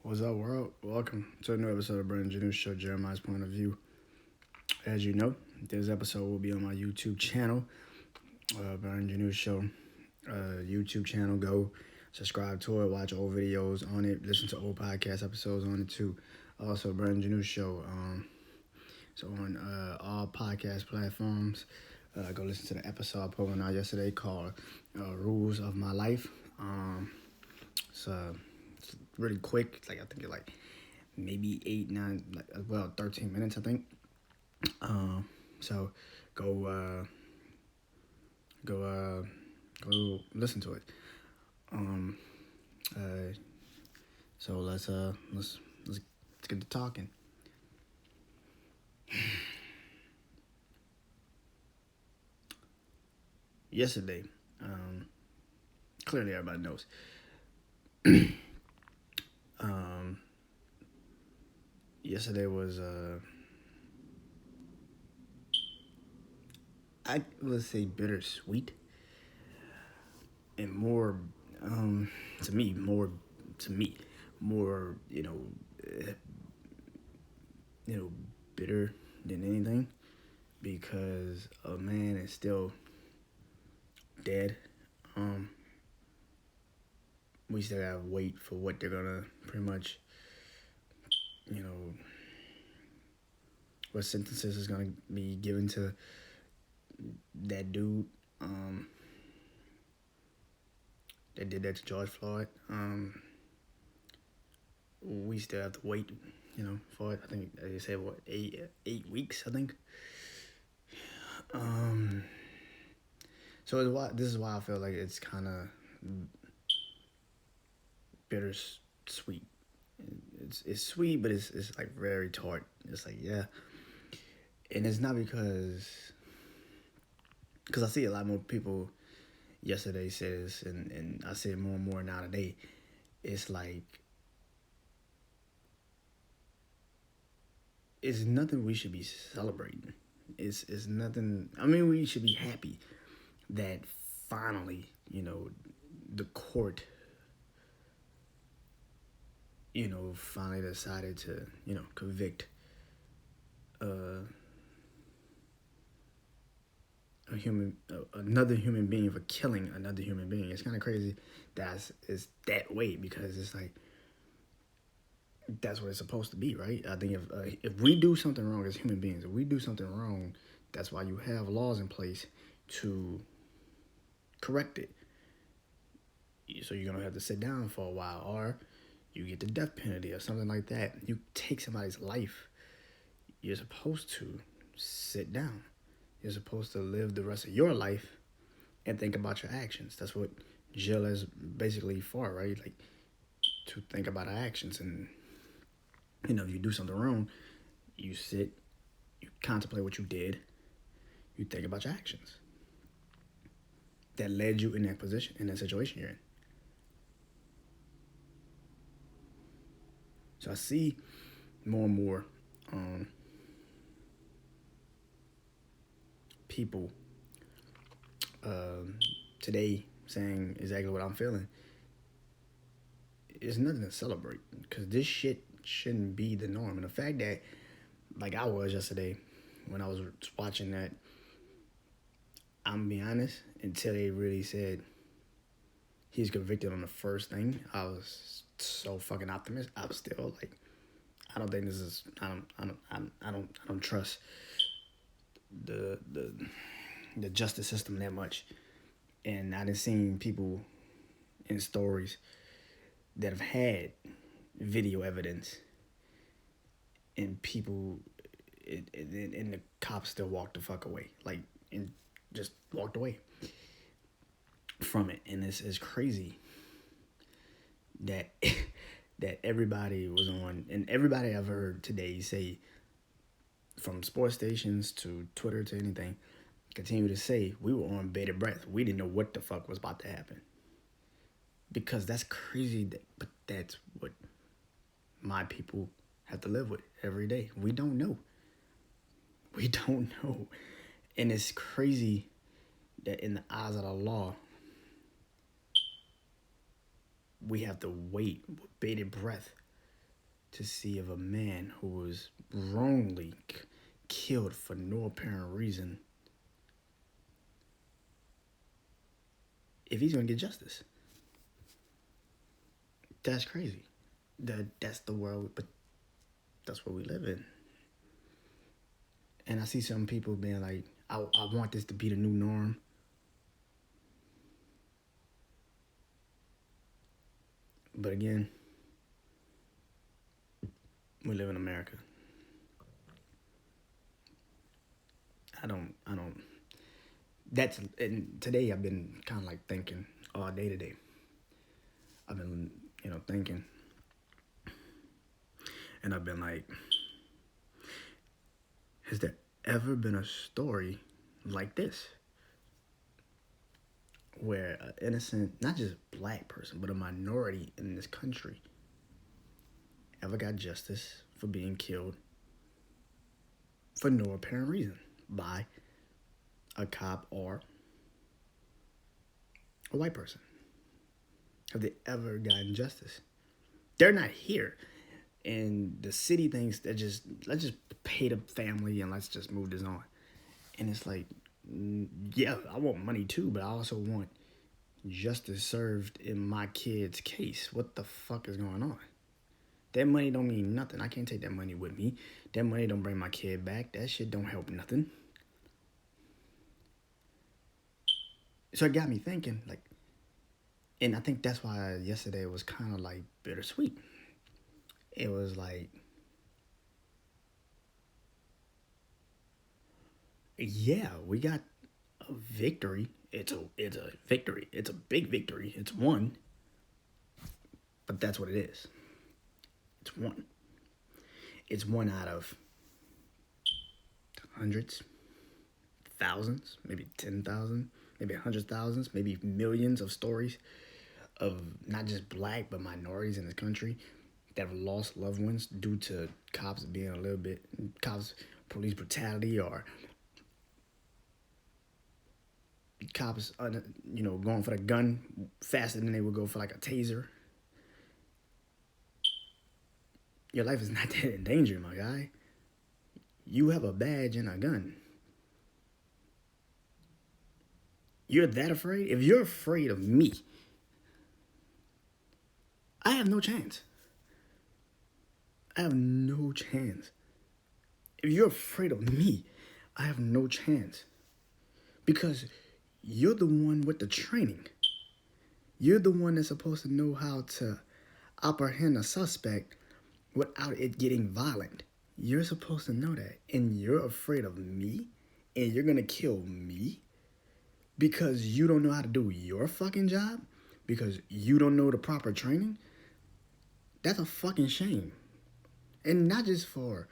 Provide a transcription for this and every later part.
What's up, world? Welcome to a new episode of Janeau Show, Jeremiah's Point of View. As you know, this episode will be on my YouTube channel, Janeau Show YouTube channel. Go subscribe to it, watch old videos on it, listen to old podcast episodes on it too. Also, Janeau Show. So on all podcast platforms, go listen to the episode I put one out yesterday called "Rules of My Life." It's really quick. I think it's like maybe 8, 9, 13 minutes, I think. So go, go, go listen to it. Um, uh, so let's get to talking. Yesterday, clearly everybody knows. um, Yesterday was I would say bittersweet and more to me more uh, you know bitter than anything because a man is still dead. Um, we still gotta wait for what they're gonna pretty much, you know, what sentences is gonna be given to that dude that did that to George Floyd. We still have to wait, for it. I think they said what 8 weeks. I think. Um, this is why I feel like it's kind of bittersweet. It's sweet, but it's like very tart. It's like yeah, and it's not because I see a lot more people yesterday say this, and I see it more and more now today. It's like it's nothing we should be celebrating. It's nothing. I mean, we should be happy that finally, the court, finally decided to, convict uh, another human being for killing another human being. It's kind of crazy that it's that way because it's like that's what it's supposed to be, right? I think if we do something wrong as human beings, if we do something wrong, that's why you have laws in place to correct it. So you're gonna have to sit down for a while, or you get the death penalty or something like that. You take somebody's life, you're supposed to sit down. You're supposed to live the rest of your life and think about your actions. That's what jail is basically for, right? Like to think about our actions. And if you do something wrong, you sit, you contemplate what you did, you think about your actions that led you in that position, in that situation you're in. So I see more and more people today saying exactly what I'm feeling. It's nothing to celebrate because this shit shouldn't be the norm. And the fact that, like I was yesterday when I was watching that, I'm gonna be honest, until they really said he's convicted on the first thing, I was so fucking optimistic. I was still like, I don't think this is. I don't trust the the the justice system that much. And I done seen people in stories that have had video evidence, and people, and the cops still walked the fuck away, like, and just walked away from it. And it's crazy that that everybody was on, and everybody I've heard today say, from sports stations to Twitter to anything, continue to say we were on bated breath. We didn't know what the fuck was about to happen. Because that's crazy, but that's what my people have to live with every day. We don't know. We don't know. And it's crazy that in the eyes of the law, we have to wait with bated breath to see if a man who was wrongly killed for no apparent reason, if he's gonna get justice. That's crazy. That's the world, but that's what we live in. And I see some people being like, I want this to be the new norm. But again, we live in America. I don't. And today I've been kind of like thinking all day today. I've been, thinking. And I've been like, has there ever been a story like this? Where an innocent, not just black person, but a minority in this country ever got justice for being killed for no apparent reason by a cop or a white person. Have they ever gotten justice? They're not here. And the city thinks that let's just pay the family and let's just move this on. And it's like, yeah, I want money too, but I also want justice served in my kid's case. What the fuck is going on? That money don't mean nothing. I can't take that money with me. That money don't bring my kid back. That shit don't help nothing. So it got me thinking, like, and I think that's why yesterday was kind of like bittersweet. It was like, yeah, we got a victory. It's a victory. It's a big victory. It's one. But that's what it is. It's one. It's one out of hundreds, thousands, maybe 10,000, maybe 100,000, maybe millions of stories of not just black but minorities in this country that have lost loved ones due to cops being police brutality, or cops, going for the gun faster than they would go for like a taser. Your life is not that in danger, my guy. You have a badge and a gun. You're that afraid? If you're afraid of me, I have no chance. I have no chance. If you're afraid of me, I have no chance. Because you're the one with the training. You're the one that's supposed to know how to apprehend a suspect without it getting violent. You're supposed to know that. And you're afraid of me? And you're going to kill me? Because you don't know how to do your fucking job? Because you don't know the proper training? That's a fucking shame. And not just for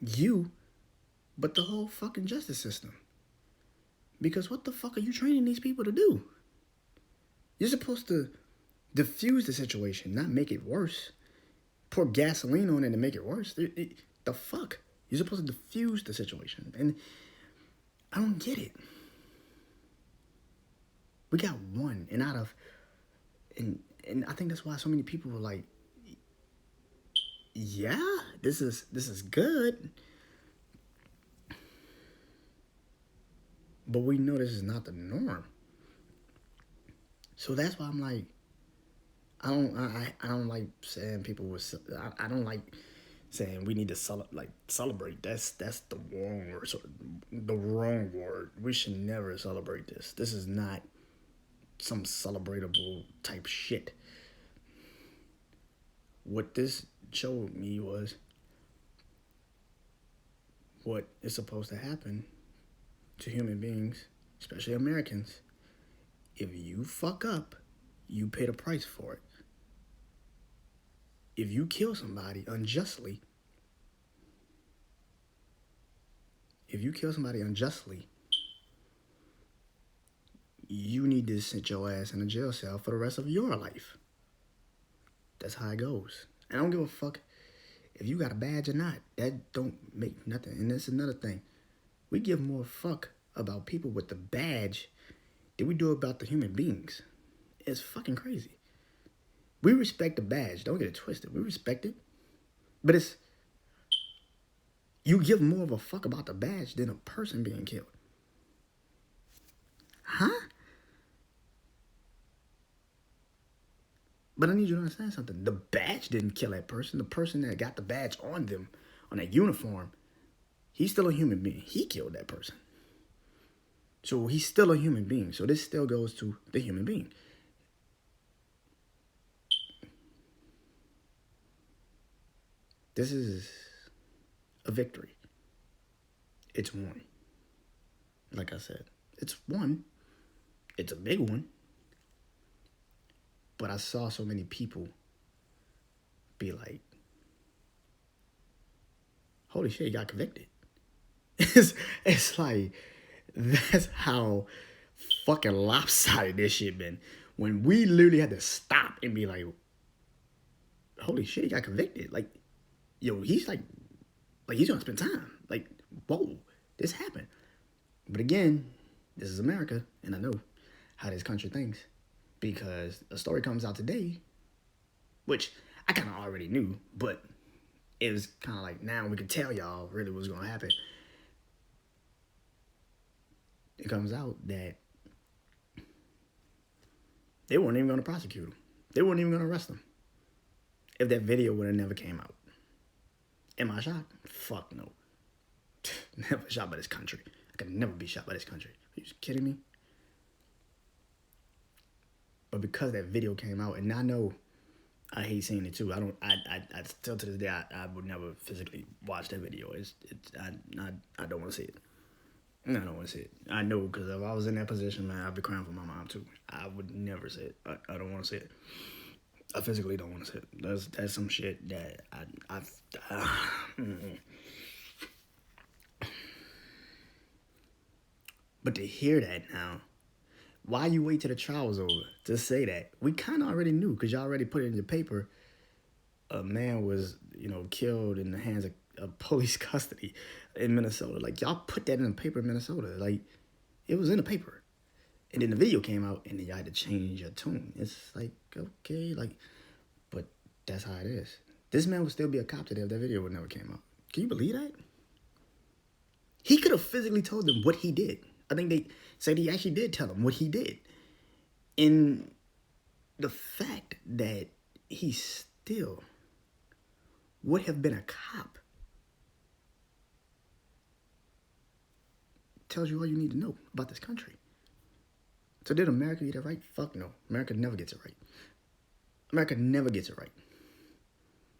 you, but the whole fucking justice system. Because what the fuck are you training these people to do? You're supposed to diffuse the situation, not make it worse. Pour gasoline on it to make it worse. The fuck? You're supposed to diffuse the situation. And I don't get it. We got one. And I think that's why so many people were like, yeah, this is good. But we know this is not the norm. So that's why I'm like, I don't like saying people was. I don't like saying we need to celebrate. That's the wrong word. So the wrong word. We should never celebrate this. This is not some celebratable type shit. What this showed me was what is supposed to happen to human beings, especially Americans. If you fuck up, you pay the price for it. If you kill somebody unjustly, you need to sit your ass in a jail cell for the rest of your life. That's how it goes. And I don't give a fuck if you got a badge or not. That don't make nothing. And that's another thing. We give more fuck about people with the badge than we do about the human beings. It's fucking crazy. We respect the badge. Don't get it twisted. We respect it. But it's, you give more of a fuck about the badge than a person being killed. Huh? But I need you to understand something. The badge didn't kill that person. The person that got the badge on them, on that uniform, he's still a human being. He killed that person. So he's still a human being. So this still goes to the human being. This is a victory. It's won. Like I said, it's won. It's a big one. But I saw so many people be like, holy shit, he got convicted. It's like, that's how fucking lopsided this shit been. When we literally had to stop and be like, holy shit, he got convicted. Like, yo, he's like he's gonna spend time. Like, whoa, this happened. But again, this is America, and I know how this country thinks. Because a story comes out today, which I kind of already knew, but it was kind of like, now we can tell y'all really what's going to happen. It comes out that they weren't even going to prosecute him. They weren't even going to arrest him if that video would have never came out. Am I shocked? Fuck no. Never shot by this country. I could never be shot by this country. Are you kidding me? But because that video came out, and I know I hate seeing it too. I still to this day, I would never physically watch that video. I don't want to see it. I don't want to see it. I know, because if I was in that position, man, I'd be crying for my mom too. I would never see it. I don't want to see it. I physically don't want to see it. That's some shit that But to hear that now, why you wait till the trial's over to say that? We kind of already knew, because y'all already put it in your paper. A man was, killed in the hands of police custody in Minnesota. Like, y'all put that in the paper in Minnesota. Like, it was in the paper. And then the video came out, and then y'all had to change your tune. It's like, okay, like, but that's how it is. This man would still be a cop today if that video would never came out. Can you believe that? He could have physically told them what he did. I think they said he actually did tell them what he did. And the fact that he still would have been a cop tells you all you need to know about this country. So did America get it right? Fuck no. America never gets it right. America never gets it right.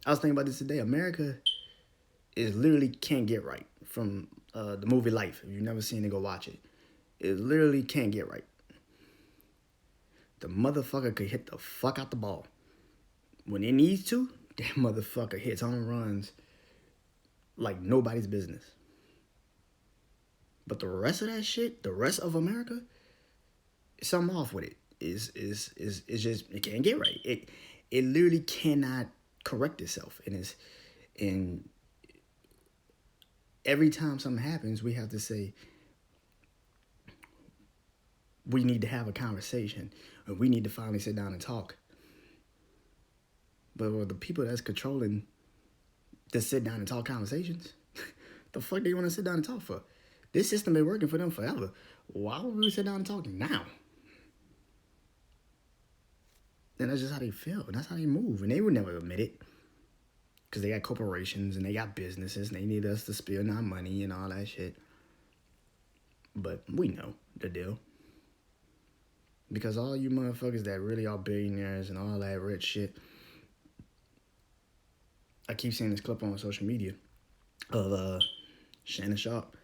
I was thinking about this today. America is literally can't get right from the movie Life. If you've never seen it, go watch it. It literally can't get right. The motherfucker could hit the fuck out the ball. When it needs to, that motherfucker hits home runs like nobody's business. But the rest of that shit, the rest of America, something off with it. Is just, it can't get right. It literally cannot correct itself. And every time something happens, we have to say, we need to have a conversation, or we need to finally sit down and talk. But the people that's controlling the sit down and talk conversations, the fuck they want to sit down and talk for? This system been working for them forever. Why would we sit down and talk now? And that's just how they feel, and that's how they move, and they would never admit it, because they got corporations and they got businesses, and they need us to spill our money and all that shit. But we know the deal. Because all you motherfuckers that really are billionaires and all that rich shit, I keep seeing this clip on social media of Shannon Sharp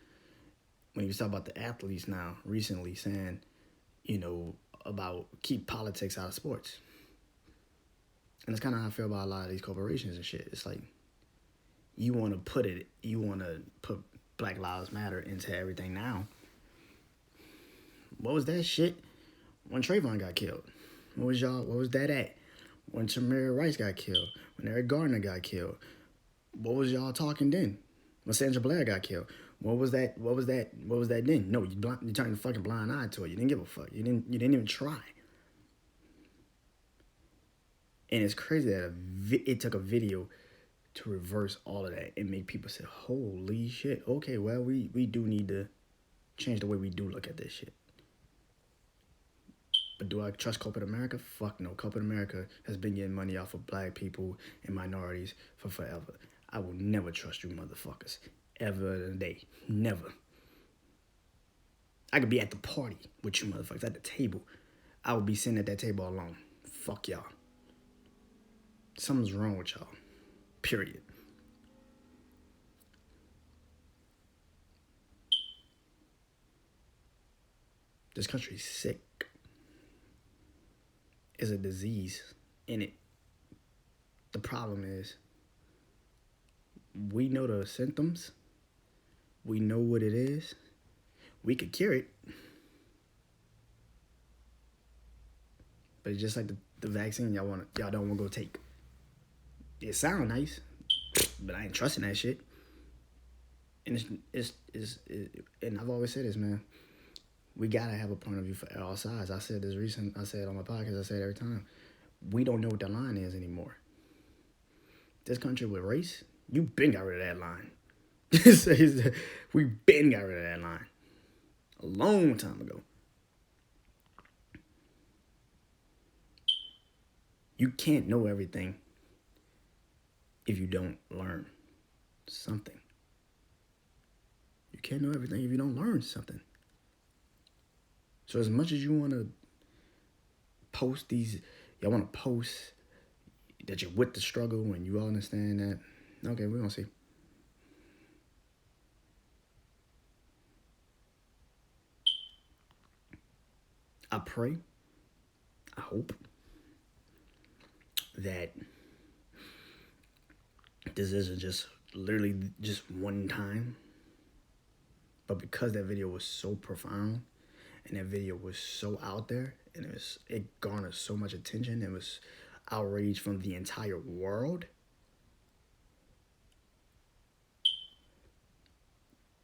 when he was talking about the athletes now recently, saying, about keep politics out of sports. And that's kind of how I feel about a lot of these corporations and shit. It's like, you want to put Black Lives Matter into everything now. What was that shit when Trayvon got killed? What was that at? When Tamir Rice got killed? When Eric Garner got killed? What was y'all talking then? When Sandra Blair got killed? What was that then? No, you turned a fucking blind eye to it. You didn't give a fuck. You didn't even try. And it's crazy that it took a video to reverse all of that and make people say, holy shit, okay, well, we do need to change the way we do look at this shit. But do I trust corporate America? Fuck no. Corporate America has been getting money off of black people and minorities for forever. I will never trust you motherfuckers. Ever in a day. Never. I could be at the party with you motherfuckers at the table. I would be sitting at that table alone. Fuck y'all. Something's wrong with y'all. Period. This country's sick. It's a disease in it. The problem is, we know the symptoms. We know what it is. We could cure it. But it's just like the vaccine y'all don't want to go take. It sounds nice, but I ain't trusting that shit. And and I've always said this, man. We gotta have a point of view for all sides. I said on my podcast, I say it every time. We don't know what the line is anymore. This country with race, you been got rid of that line. We been got rid of that line. A long time ago. You can't know everything if you don't learn something. You can't know everything if you don't learn something. So as much as you want to post y'all want to post that you're with the struggle and you all understand that, okay, we're going to see. I pray, I hope that this isn't just literally just one time, but because that video was so profound and that video was so out there and it garnered so much attention, it was outrage from the entire world,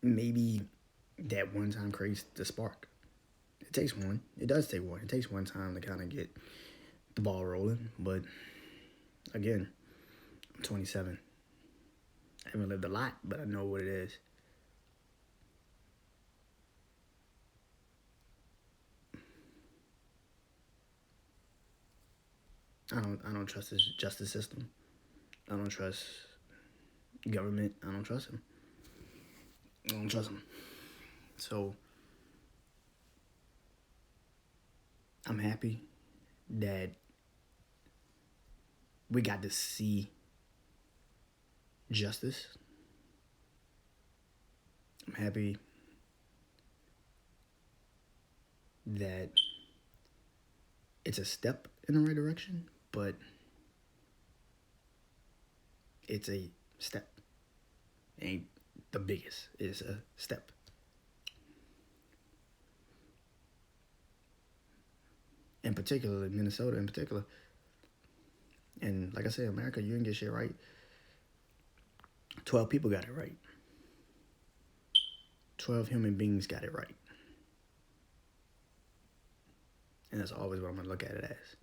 maybe that one time creates the spark. It takes one. It does take one. It takes one time to kind of get the ball rolling. But again, I'm 27. I haven't lived a lot, but I know what it is. I don't trust this justice system. I don't trust government. I don't trust him. I don't trust him. So I'm happy that we got to see justice. I'm happy that it's a step in the right direction, but it's a step. It ain't the biggest. It's a step. In particular, Minnesota in particular. And like I said, America, you didn't get shit right. 12 people got it right. 12 human beings got it right. And that's always what I'm going to look at it as.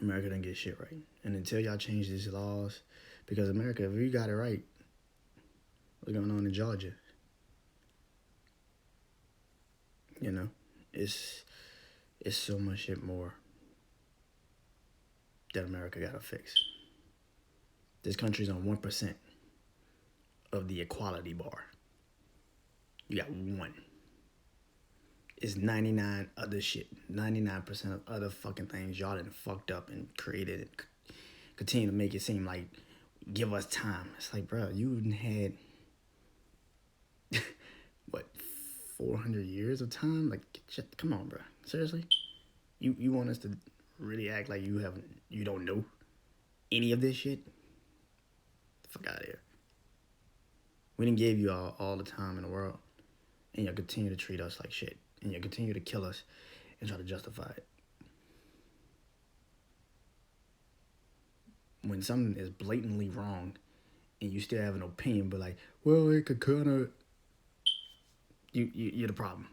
America didn't get shit right. And until y'all change these laws, because America, if you got it right, what's going on in Georgia? You know, it's so much shit more that America got to fix. This country's on 1% of the equality bar. You got one. It's 99 other shit. 99% of other fucking things y'all done fucked up and created and continue to make it seem like give us time. It's like, bro, you had what, 400 years of time? Like, come on, bro. Seriously? You want us to really act like you don't know any of this shit? The fuck out of here. We didn't give you all the time in the world, and you'll continue to treat us like shit, and you'll continue to kill us and try to justify it. When something is blatantly wrong and you still have an opinion, but like, well, it could kind of... You're the problem.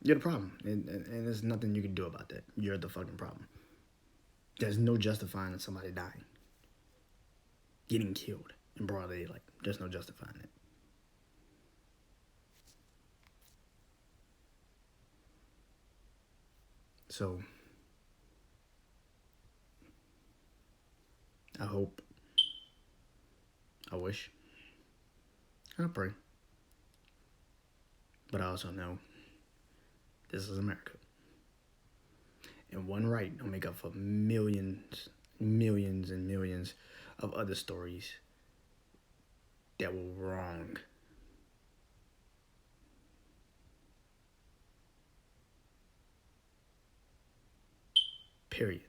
You're the problem. And there's nothing you can do about that. You're the fucking problem. There's no justifying somebody dying, getting killed in broad daylight. There's no justifying it. So I hope, I wish, I pray, but I also know this is America. And one right don't make up for millions, millions, and millions of other stories that were wrong. Period.